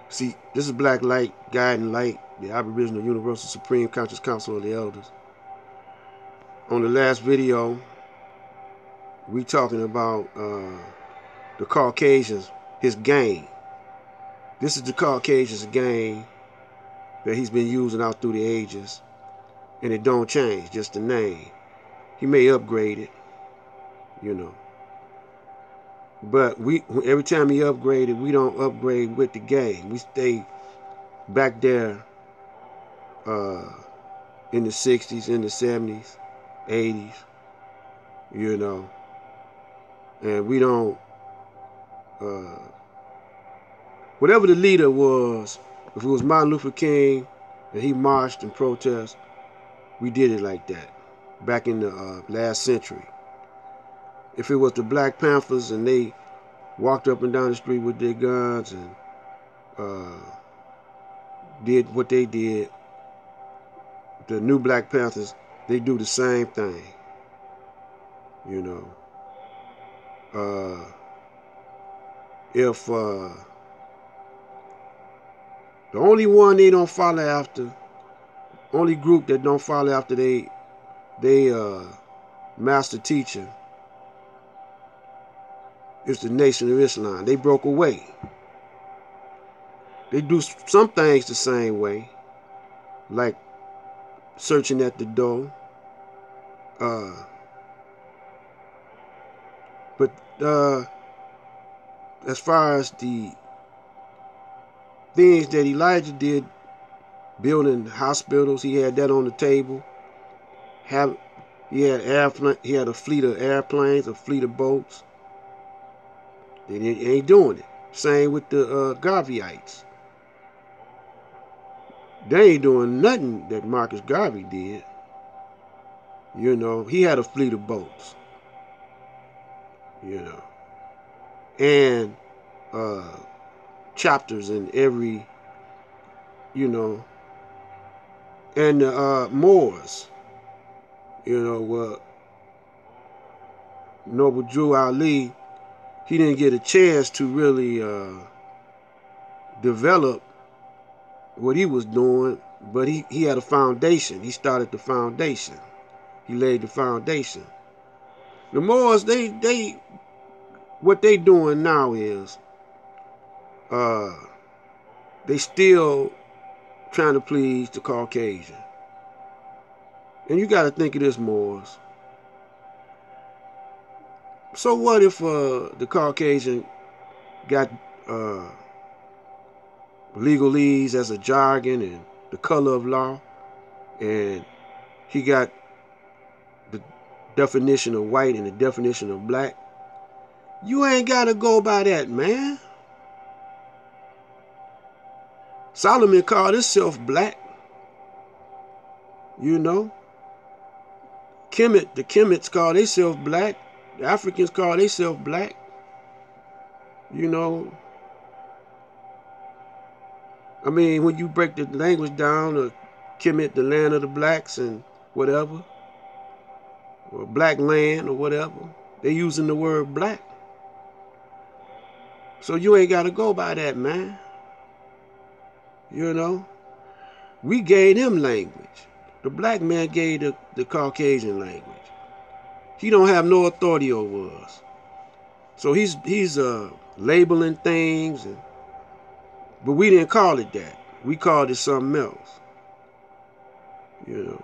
See, this is Black Light, Guiding Light, the Aboriginal Universal Supreme Conscious Council of the Elders. On the last video, we talking about the Caucasians, his gang. This is the Caucasians gang that he's been using out through the ages, and it don't change, just the name. He may upgrade it, you know. But every time he upgraded, we don't upgrade with the gang. We stay back there in the 60s, in the 70s, 80s, you know. And we don't, whatever the leader was, if it was Martin Luther King and he marched and protest, we did it like that back in the last century. If it was the Black Panthers and they walked up and down the street with their guns and did what they did, the new Black Panthers, they do the same thing, you know. If the only one they don't follow after, only group that don't follow after they master teacher is the Nation of Islam. They broke away. They do some things the same way, like searching at the door. But as far as the things that Elijah did, building hospitals, he had that on the table. He had a fleet of airplanes, a fleet of boats. They ain't doing it. Same with the Garveyites. They ain't doing nothing that Marcus Garvey did. You know, he had a fleet of boats. You know, and chapters in every, you know, and the Moors, you know, Noble Drew Ali, he didn't get a chance to really develop what he was doing, but he had a foundation. He started the foundation. He laid the foundation. The Moors, what they doing now is they still trying to please the Caucasian. And you got to think of this, Moors. So what if the Caucasian got legalese as a jargon and the color of law, and he got the definition of white and the definition of black? You ain't got to go by that, man. Solomon called himself black. You know. The Kemits call themselves black. The Africans call themselves black. You know. I mean, when you break the language down, the Kemet, the land of the blacks and whatever, or black land or whatever, they using the word black. So you ain't got to go by that, man. You know. We gave them language. The black man gave the Caucasian language. He don't have no authority over us. So he's labeling things, but we didn't call it that. We called it something else. You know.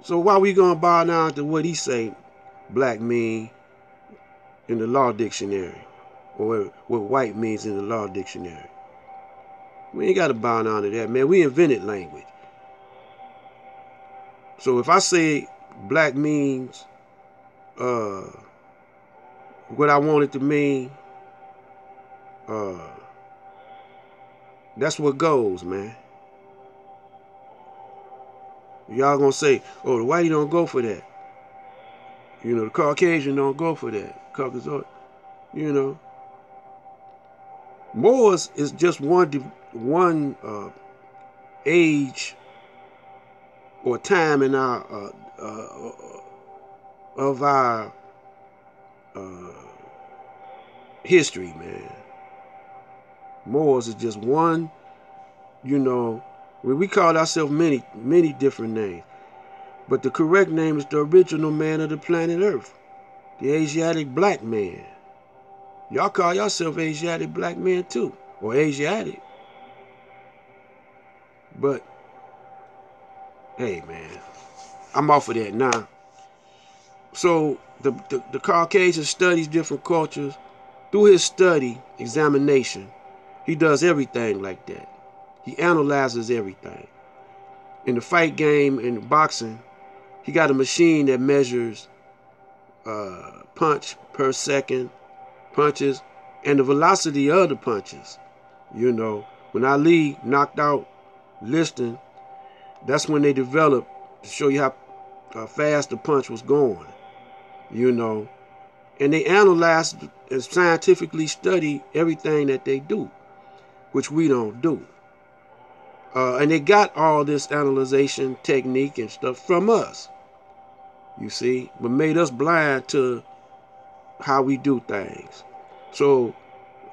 So why we gonna bow down to what he say black mean in the law dictionary, or what white means in the law dictionary? We ain't gotta bow down to that, man. We invented language. So if I say black means what I want it to mean, that's what goes, man. Y'all gonna say, oh, the whitey don't go for that. You know, the Caucasian don't go for that. Caucasoid, you know. Moors is just one age or time in our of our history, man. Moors is just one, you know, we call ourselves many different names. But the correct name is the original man of the planet Earth, the Asiatic black man. Y'all call yourself Asiatic black man too, or Asiatic. But, hey man, I'm off of that now. So the Caucasian studies different cultures. Through his study, examination, he does everything like that. He analyzes everything. In the fight game, in boxing, he got a machine that measures punch per second, punches, and the velocity of the punches. You know, when Ali knocked out Liston, that's when they developed to show you how fast the punch was going. You know, and they analyze and scientifically study everything that they do, which we don't do. And they got all this analyzation technique and stuff from us, you see, but made us blind to how we do things. So,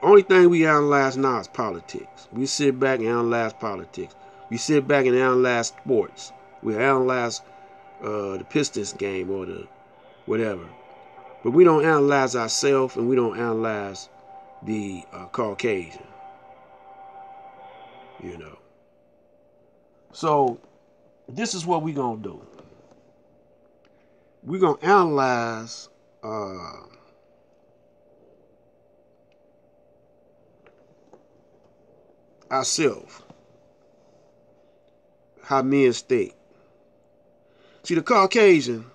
only thing we analyze now is politics. We sit back and analyze politics. We sit back and analyze sports. We analyze the Pistons game or the whatever. But we don't analyze ourselves, and we don't analyze the Caucasian, you know. So this is what we're going to do. We're going to analyze ourselves, how men think. See, the Caucasian,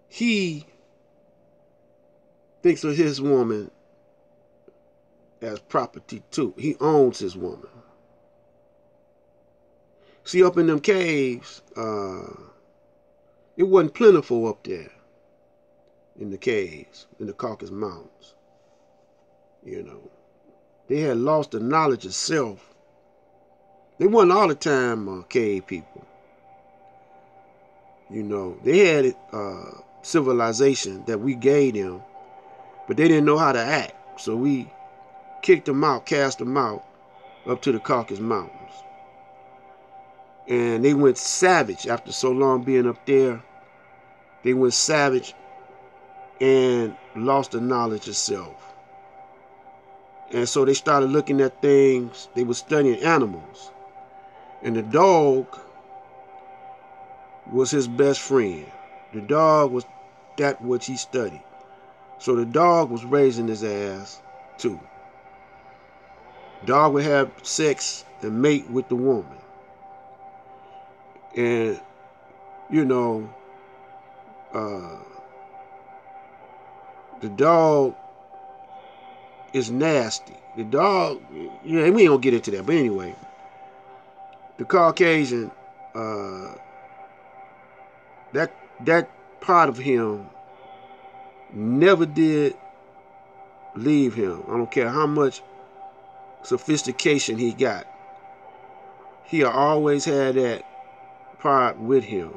he thinks of his woman as property too. He owns his woman. See, up in them caves, it wasn't plentiful up there in the caves, in the Caucasus Mountains. You know, they had lost the knowledge of self. They wasn't all the time cave people. You know, they had civilization that we gave them, but they didn't know how to act. So we kicked them out, cast them out up to the Caucasus Mountains. And they went savage after so long being up there. They went savage and lost the knowledge of self. And so they started looking at things. They were studying animals. And the dog was his best friend. The dog was that which he studied. So the dog was raising his ass too. Dog would have sex and mate with the woman. And, you know, the dog is nasty. The dog, yeah, we ain't gonna get into that. But anyway, the Caucasian, that part of him never did leave him. I don't care how much sophistication he got. He always had that part with him.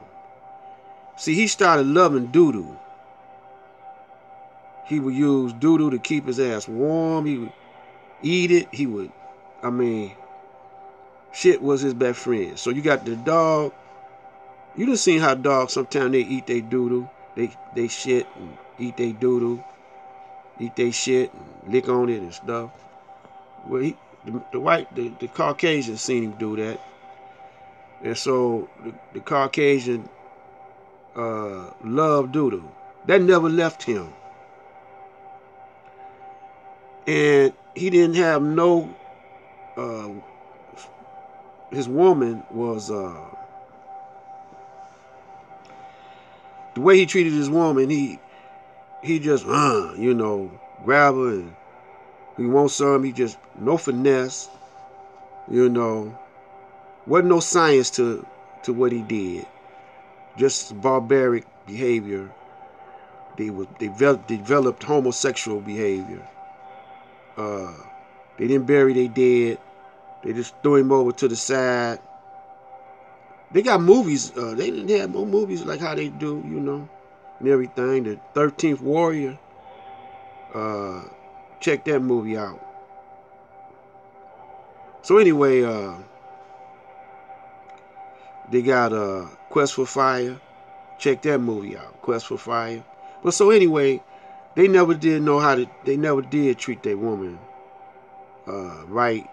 See, he started loving doo-doo. He would use doo-doo to keep his ass warm. He would eat it. He would, I mean, shit was his best friend. So you got the dog. You done seen how dogs sometimes they eat their doo-doo. They shit and eat their doo-doo. Eat their shit and lick on it and stuff. Well, the Caucasian seen him do that. And so the Caucasian loved doo-doo. That never left him. And he didn't have no, his woman was, the way he treated his woman, he just, you know, grab her and he wants some, he just, no finesse, you know. Wasn't no science to what he did. Just barbaric behavior. They developed homosexual behavior. They didn't bury their dead. They just threw him over to the side. They got movies. They didn't have no movies like how they do, you know, and everything. The 13th Warrior. Check that movie out. So anyway, they got Quest for Fire. Check that movie out, Quest for Fire. But so anyway, they never did know how to. They never did treat their woman right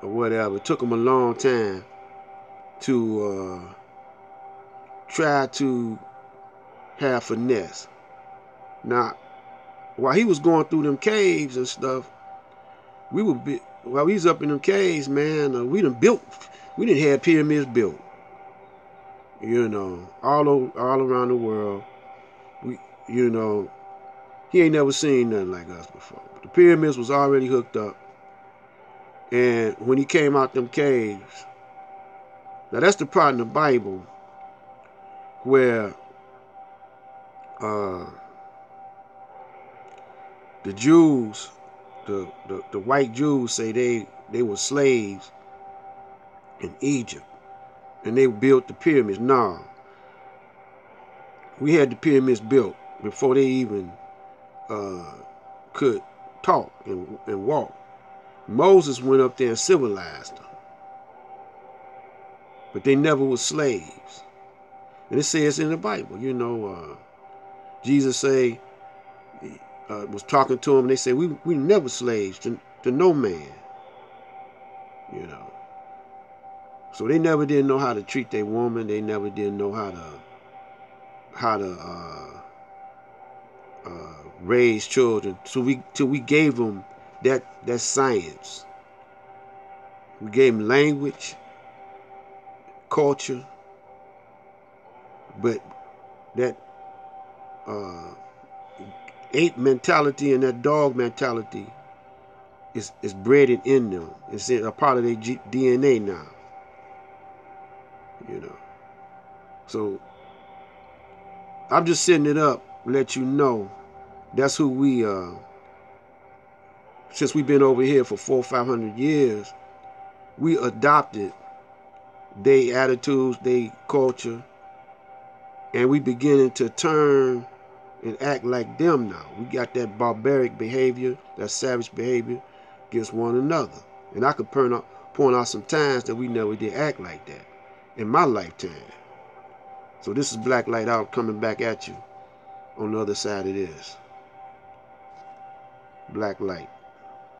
or whatever. It took them a long time to try to have finesse. Now, while he was going through them caves and stuff, while we was up in them caves, man, we didn't have pyramids built, all around the world. We, you know, he ain't never seen nothing like us before. But the pyramids was already hooked up, and when he came out them caves, now that's the part in the Bible where uh, the Jews, the white Jews say they were slaves in Egypt, and they built the pyramids. Nah, we had the pyramids built before they even could talk and walk. Moses went up there and civilized them, but they never were slaves. And it says in the Bible, Jesus was talking to them, and they said, we never slaves to no man, you know. So they never did know how to treat their woman. They never did know how to raise children. So till we gave them that science. We gave them language, culture, but that ape mentality and that dog mentality is bred in them. It's a part of their DNA now. So I'm just setting it up, let you know that's who we since we've been over here for 400 or 500 years, we adopted their attitudes, their culture, and we beginning to turn and act like them now. We got that barbaric behavior, that savage behavior against one another. And I could point out some times that we never did act like that in my lifetime. So this is Black Light Out coming back at you on the other side of this. Black Light.